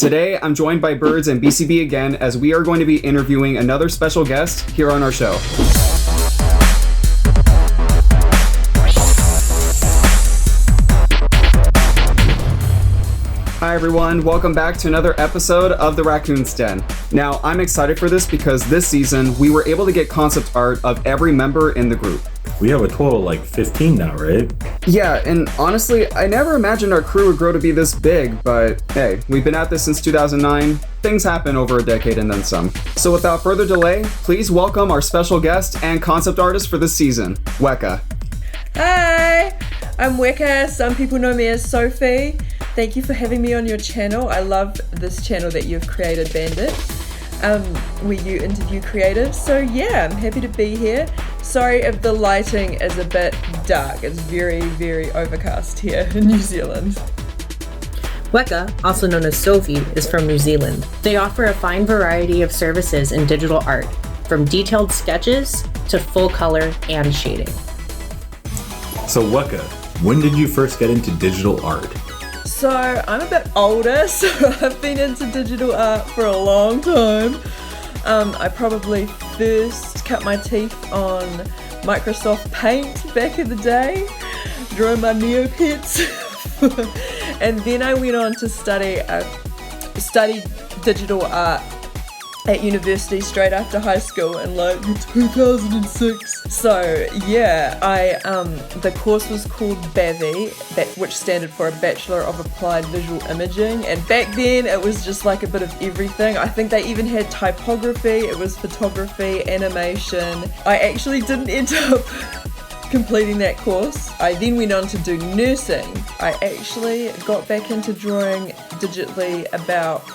Today, I'm joined by Birds and BCB again as we are going to be interviewing another special guest here on our show. Hi everyone, welcome back to another episode of The Raccoon's Den. Now, I'm excited for this because this season, we were able to get concept art of every member in the group. We have a total of like 15 now, right? Yeah, and honestly, I never imagined our crew would grow to be this big, but hey, we've been at this since 2009. Things happen over a decade and then some. So without further delay, please welcome our special guest and concept artist for this season, Weka. Hi, I'm Weka. Some people know me as Sophie. Thank you for having me on your channel. I love this channel that you've created, Bandit, where you interview creatives. So yeah, I'm happy to be here. Sorry if the lighting is a bit dark. It's very, very overcast here in New Zealand. Weka, also known as Sophie, is from New Zealand. They offer a fine variety of services in digital art, from detailed sketches to full color and shading. So Weka, when did you first get into digital art? So I'm a bit older, so I've been into digital art for a long time. I probably first cut my teeth on Microsoft Paint back in the day, drawing my Neopets. And then I went on to study digital art at university straight after high school in like 2006. So yeah, the course was called BAVI, which standard for a Bachelor of Applied Visual Imaging, and back then it was just like a bit of everything. I think they even had typography, it was photography, animation. I actually didn't end up completing that course. I then went on to do nursing. I actually got back into drawing digitally about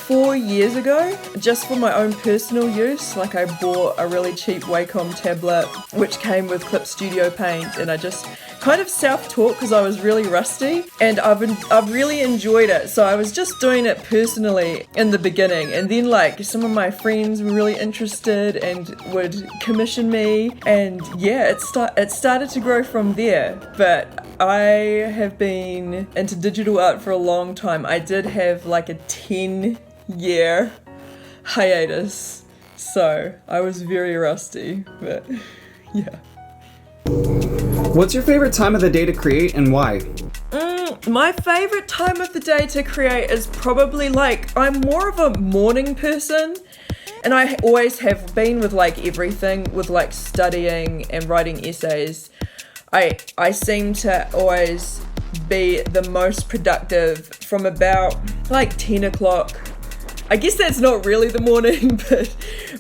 4 years ago, just for my own personal use. Like I bought a really cheap Wacom tablet which came with Clip Studio Paint, and I just kind of self-taught because I was really rusty, and I've really enjoyed it. So I was just doing it personally in the beginning, and then like some of my friends were really interested and would commission me, and yeah, it started to grow from there. But I have been into digital art for a long time. I did have like a 10-year hiatus, so I was very rusty, but yeah. What's your favorite time of the day to create and why? My favorite time of the day to create is probably like, I'm more of a morning person, and I always have been with like everything, with like studying and writing essays. I seem to always be the most productive from about like 10 o'clock. I guess that's not really the morning,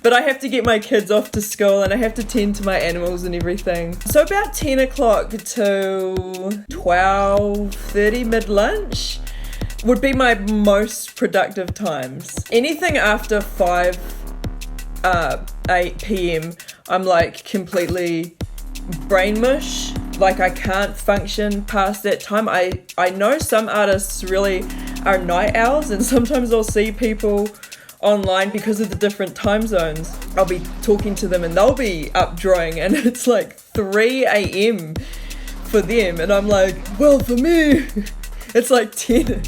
but I have to get my kids off to school and I have to tend to my animals and everything. So about 10 o'clock to 12:30 mid-lunch would be my most productive times. Anything after 8 p.m, I'm like completely brain mush. Like I can't function past that time. I know some artists really are night owls, and sometimes I'll see people online because of the different time zones. I'll be talking to them and they'll be up drawing and it's like 3 a.m. for them, and I'm like, well, for me it's like 10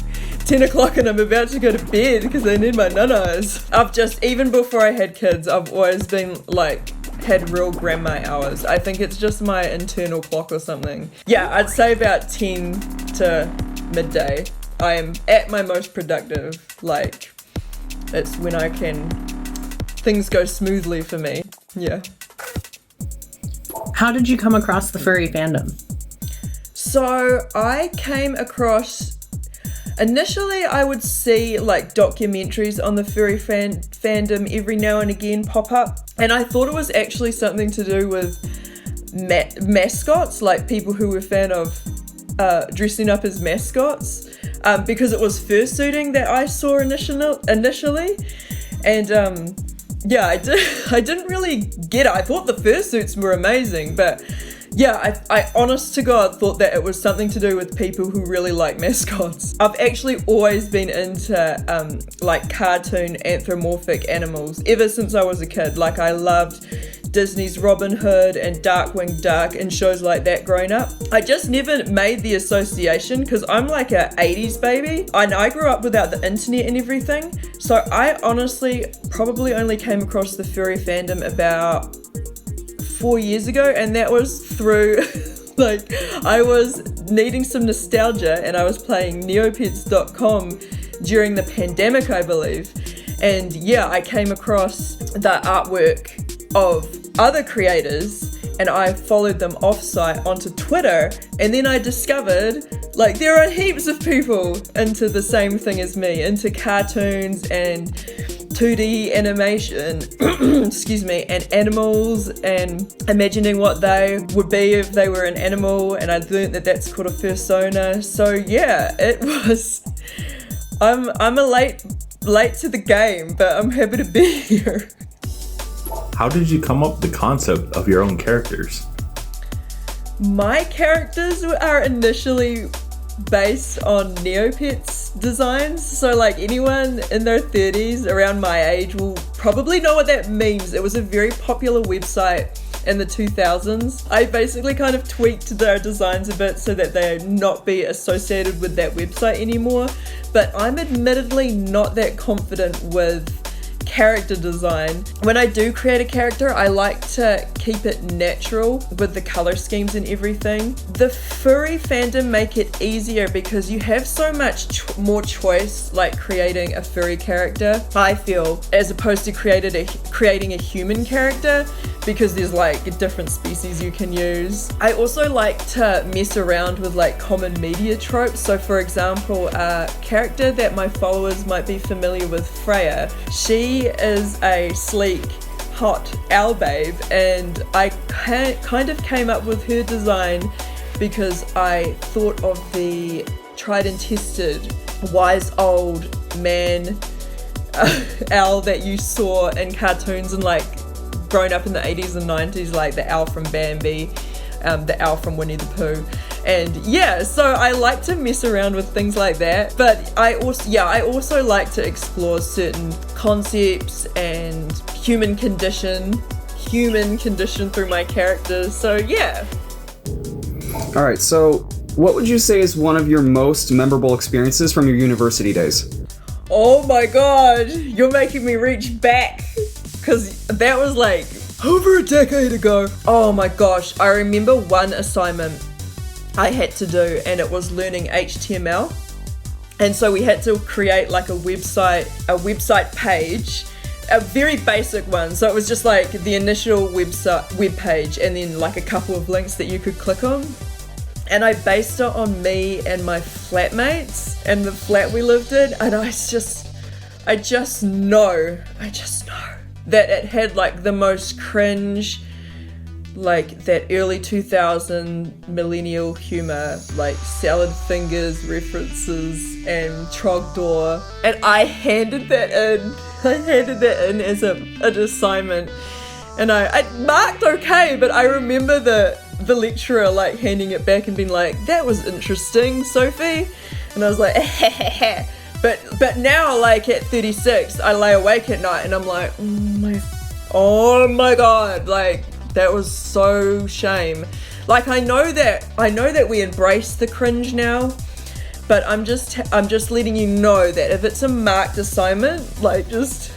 o'clock and I'm about to go to bed because I need my nanas. I've just, even before I had kids, I've always been like, had real grandma hours. I think it's just my internal clock or something. Yeah, I'd say about 10 to midday I am at my most productive. Like, it's when things go smoothly for me. Yeah. How did you come across the furry fandom? So I came across, initially I would see like documentaries on the furry fandom every now and again pop up, and I thought it was actually something to do with mascots, like people who were a fan of dressing up as mascots, because it was fursuiting that I saw initially, and yeah, I didn't really get it. I thought the fursuits were amazing, but yeah, I honest to God thought that it was something to do with people who really like mascots. I've actually always been into like cartoon anthropomorphic animals ever since I was a kid. Like I loved Disney's Robin Hood and Darkwing Duck and shows like that growing up. I just never made the association because I'm like a 80s baby and I grew up without the internet and everything. So I honestly probably only came across the furry fandom about 4 years ago, and that was through like I was needing some nostalgia and I was playing Neopets.com during the pandemic, I believe. And yeah, I came across the artwork of other creators and I followed them offsite onto Twitter, and then I discovered like there are heaps of people into the same thing as me, into cartoons and 2D animation, excuse me, and animals, and imagining what they would be if they were an animal, and I learned that that's called a fursona. So yeah, it was, I'm a late to the game, but I'm happy to be here. How did you come up with the concept of your own characters? My characters are initially based on Neopets designs, so like anyone in their 30s around my age will probably know what that means. It was a very popular website in the 2000s. I basically kind of tweaked their designs a bit so that they not be associated with that website anymore, but I'm admittedly not that confident with character design. When I do create a character, I like to keep it natural with the color schemes and everything. The furry fandom make it easier because you have so much more choice, like creating a furry character, I feel, as opposed to creating a human character, because there's like different species you can use. I also like to mess around with like common media tropes. So for example, a character that my followers might be familiar with, Freya, she is a sleek, hot owl babe, and I kind of came up with her design because I thought of the tried and tested wise old man owl that you saw in cartoons and like growing up in the 80s and 90s, like the owl from Bambi, the owl from Winnie the Pooh. And yeah, so I like to mess around with things like that, but I also like to explore certain concepts and human condition through my characters. So yeah. All right, so what would you say is one of your most memorable experiences from your university days? Oh my god, you're making me reach back, because that was like over a decade ago. Oh my gosh, I remember one assignment I had to do, and it was learning HTML. And so we had to create like a website page, a very basic one. So it was just like the initial web page and then like a couple of links that you could click on. And I based it on me and my flatmates and the flat we lived in, and I just know that it had like the most cringe, like that early 2000 millennial humor, like salad fingers references and Trogdor, and I handed that in as an assignment, and I marked okay, but I remember the lecturer like handing it back and being like, that was interesting, Sophie, and I was like, but now like at 36 I lay awake at night and I'm like, oh my god, like that was so shame. Like I know that we embrace the cringe now, but I'm just letting you know that if it's a marked assignment, like just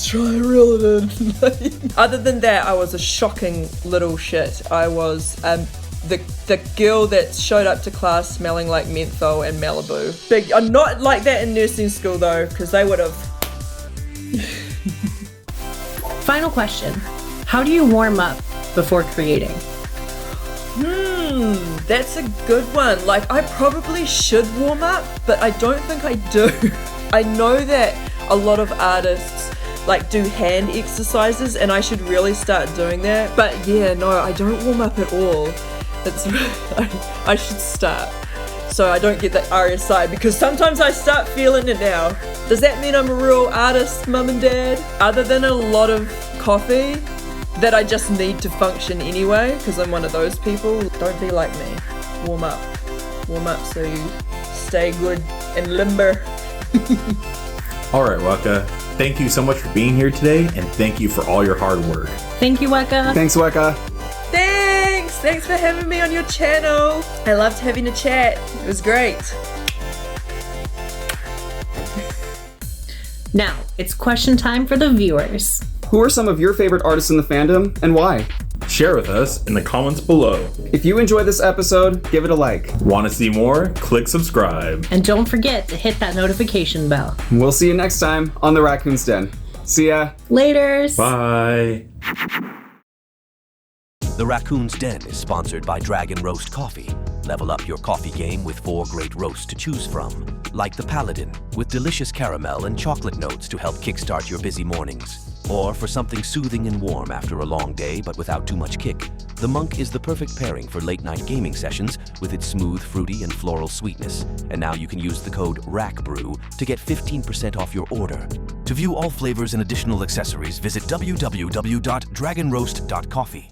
try and reel it in. Other than that, I was a shocking little shit. I was the girl that showed up to class smelling like menthol and Malibu. I'm not like that in nursing school though, because they would have. Final question. How do you warm up before creating? That's a good one. Like I probably should warm up, but I don't think I do. I know that a lot of artists like do hand exercises and I should really start doing that. But yeah, no, I don't warm up at all. I should start so I don't get that RSI, because sometimes I start feeling it now. Does that mean I'm a real artist, mum and dad? Other than a lot of coffee that I just need to function anyway, because I'm one of those people. Don't be like me. Warm up so you stay good and limber. All right, Waka. thank you so much for being here today, and thank you for all your hard work. Thank you, Weka. Thanks, Weka. Thanks for having me on your channel. I loved having a chat. It was great. Now, it's question time for the viewers. Who are some of your favorite artists in the fandom, and why? Share with us in the comments below. If you enjoyed this episode, give it a like. Want to see more? Click subscribe. And don't forget to hit that notification bell. We'll see you next time on The Raccoon's Den. See ya. Laters. Bye. The Raccoon's Den is sponsored by Dragon Roast Coffee. Level up your coffee game with 4 great roasts to choose from. Like the Paladin, with delicious caramel and chocolate notes to help kickstart your busy mornings. Or for something soothing and warm after a long day but without too much kick, the Monk is the perfect pairing for late-night gaming sessions with its smooth, fruity, and floral sweetness. And now you can use the code RACBREW to get 15% off your order. To view all flavors and additional accessories, visit www.dragonroast.coffee.